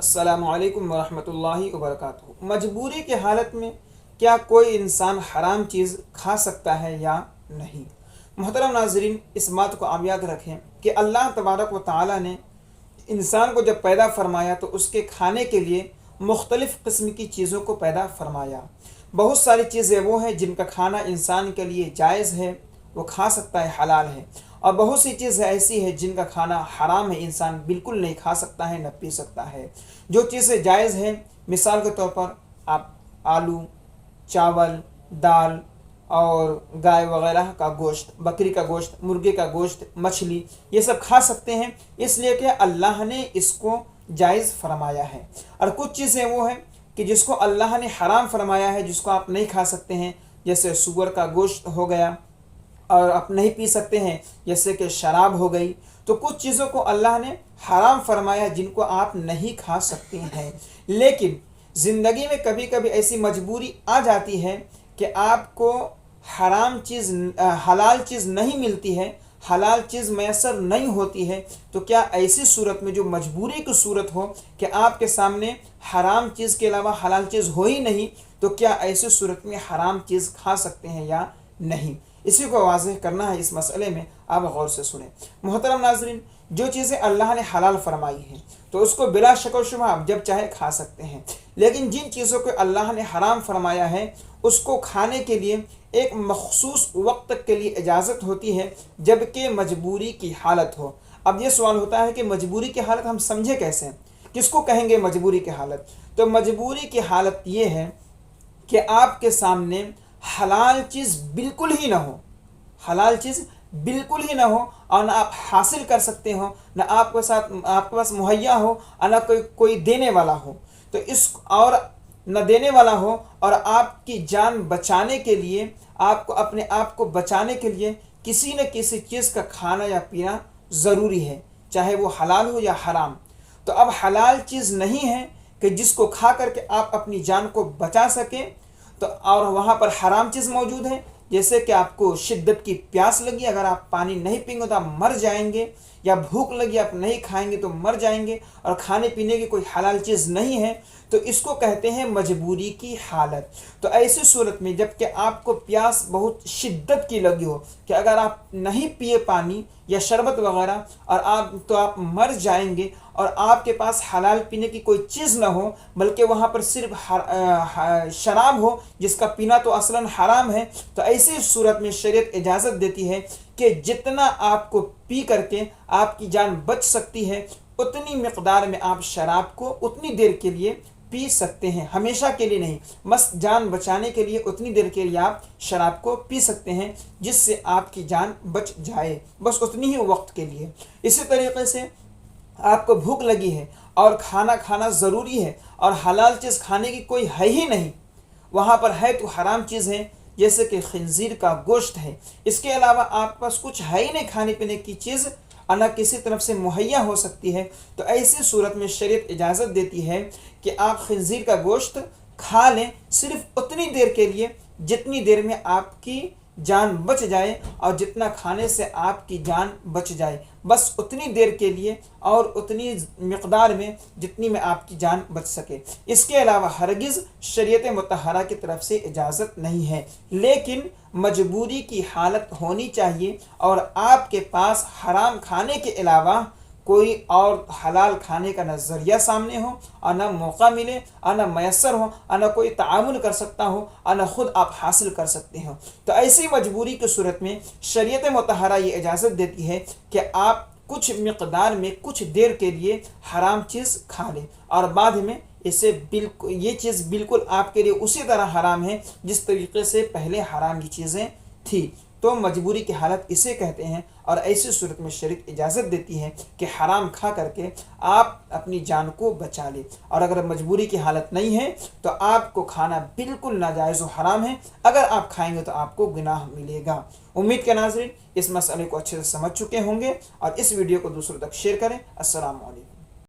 السلام علیکم ورحمۃ اللہ وبرکاتہ۔ مجبوری کی حالت میں کیا کوئی انسان حرام چیز کھا سکتا ہے یا نہیں؟ محترم ناظرین، اس بات کو آپ یاد رکھیں کہ اللہ تبارک و تعالیٰ نے انسان کو جب پیدا فرمایا تو اس کے کھانے کے لیے مختلف قسم کی چیزوں کو پیدا فرمایا۔ بہت ساری چیزیں وہ ہیں جن کا کھانا انسان کے لیے جائز ہے، وہ کھا سکتا ہے، حلال ہے، اور بہت سی چیزیں ایسی ہیں جن کا کھانا حرام ہے، انسان بالکل نہیں کھا سکتا ہے، نہ پی سکتا ہے۔ جو چیزیں جائز ہیں، مثال کے طور پر آپ آلو، چاول، دال اور گائے وغیرہ کا گوشت، بکری کا گوشت، مرغے کا گوشت، مچھلی، یہ سب کھا سکتے ہیں، اس لیے کہ اللہ نے اس کو جائز فرمایا ہے۔ اور کچھ چیزیں وہ ہیں کہ جس کو اللہ نے حرام فرمایا ہے، جس کو آپ نہیں کھا سکتے ہیں، جیسے سور کا گوشت ہو گیا، اور آپ نہیں پی سکتے ہیں جیسے کہ شراب ہو گئی۔ تو کچھ چیزوں کو اللہ نے حرام فرمایا جن کو آپ نہیں کھا سکتے ہیں، لیکن زندگی میں کبھی کبھی ایسی مجبوری آ جاتی ہے کہ آپ کو حلال چیز نہیں ملتی ہے، حلال چیز میسر نہیں ہوتی ہے، تو کیا ایسی صورت میں جو مجبوری کی صورت ہو کہ آپ کے سامنے حرام چیز کے علاوہ حلال چیز ہو ہی نہیں، تو کیا ایسی صورت میں حرام چیز کھا سکتے ہیں یا نہیں؟ اسی کو واضح کرنا ہے اس مسئلے میں، آپ غور سے سنیں۔ محترم ناظرین، جو چیزیں اللہ نے حلال فرمائی ہیں تو اس کو بلا شک و شبہ آپ جب چاہے کھا سکتے ہیں، لیکن جن چیزوں کو اللہ نے حرام فرمایا ہے اس کو کھانے کے لیے ایک مخصوص وقت تک کے لیے اجازت ہوتی ہے، جبکہ مجبوری کی حالت ہو۔ اب یہ سوال ہوتا ہے کہ مجبوری کی حالت ہم سمجھے کیسے ہیں؟ کس کو کہیں گے مجبوری کی حالت؟ تو مجبوری کی حالت یہ ہے کہ آپ کے سامنے حلال چیز بالکل ہی نہ ہو، حلال چیز بالکل ہی نہ ہو، اور نہ آپ حاصل کر سکتے ہو، نہ آپ کے پاس مہیا ہو، اور نہ کوئی دینے والا ہو، تو اور نہ دینے والا ہو، اور آپ کی جان بچانے کے لیے، آپ کو اپنے آپ کو بچانے کے لیے کسی نہ کسی چیز کا کھانا یا پینا ضروری ہے، چاہے وہ حلال ہو یا حرام۔ تو اب حلال چیز نہیں ہے کہ جس کو کھا کر کے آپ اپنی جان کو بچا سکیں، تو اور وہاں پر حرام چیز موجود ہے، جیسے کہ آپ کو شدت کی پیاس لگی، اگر آپ پانی نہیں پئیں گے تو آپ مر جائیں گے، یا بھوک لگی آپ نہیں کھائیں گے تو مر جائیں گے، اور کھانے پینے کی کوئی حلال چیز نہیں ہے، تو اس کو کہتے ہیں مجبوری کی حالت۔ تو ایسی صورت میں جب کہ آپ کو پیاس بہت شدت کی لگی ہو کہ اگر آپ نہیں پیے پانی یا شربت وغیرہ تو آپ مر جائیں گے، اور آپ کے پاس حلال پینے کی کوئی چیز نہ ہو، بلکہ وہاں پر صرف شراب ہو جس کا پینا تو اصلاً حرام ہے، تو ایسی صورت میں شریعت اجازت دیتی ہے کہ جتنا آپ کو پی کر کے آپ کی جان بچ سکتی ہے، اتنی مقدار میں آپ شراب کو اتنی دیر کے لیے پی سکتے ہیں، ہمیشہ کے لیے نہیں، بس جان بچانے کے لیے اتنی دیر کے لیے آپ شراب کو پی سکتے ہیں جس سے آپ کی جان بچ جائے، بس اتنی ہی وقت کے لیے۔ اسی طریقے سے آپ کو بھوک لگی ہے اور کھانا کھانا ضروری ہے، اور حلال چیز کھانے کی کوئی ہے ہی نہیں، وہاں پر ہے تو حرام چیز ہے، جیسے کہ خنزیر کا گوشت ہے، اس کے علاوہ آپ کے پاس کچھ ہے ہی نہیں کھانے پینے کی چیز، نہ کسی طرف سے مہیا ہو سکتی ہے، تو ایسی صورت میں شریعت اجازت دیتی ہے کہ آپ خنزیر کا گوشت کھا لیں، صرف اتنی دیر کے لیے جتنی دیر میں آپ کی جان بچ جائے، اور جتنا کھانے سے آپ کی جان بچ جائے، بس اتنی دیر کے لیے اور اتنی مقدار میں جتنی میں آپ کی جان بچ سکے۔ اس کے علاوہ ہرگز شریعت مطہرہ کی طرف سے اجازت نہیں ہے، لیکن مجبوری کی حالت ہونی چاہیے، اور آپ کے پاس حرام کھانے کے علاوہ کوئی اور حلال کھانے کا نہ ذریعہ سامنے ہو، اور نہ موقع ملے، اور نہ میسر ہو، اور نہ کوئی تعامل کر سکتا ہو، اور نہ خود آپ حاصل کر سکتے ہو۔ تو ایسی مجبوری کی صورت میں شریعت مطہرہ یہ اجازت دیتی ہے کہ آپ کچھ مقدار میں کچھ دیر کے لیے حرام چیز کھا لیں، اور بعد میں یہ چیز بالکل آپ کے لیے اسی طرح حرام ہے جس طریقے سے پہلے حرام کی چیزیں تھی۔ تو مجبوری کی حالت اسے کہتے ہیں، اور ایسی صورت میں شریعت اجازت دیتی ہے کہ حرام کھا کر کے آپ اپنی جان کو بچا لیں، اور اگر مجبوری کی حالت نہیں ہے تو آپ کو کھانا بالکل ناجائز و حرام ہے، اگر آپ کھائیں گے تو آپ کو گناہ ملے گا۔ امید کے ناظرین اس مسئلے کو اچھے سے سمجھ چکے ہوں گے، اور اس ویڈیو کو دوسروں تک شیئر کریں۔ السلام علیکم۔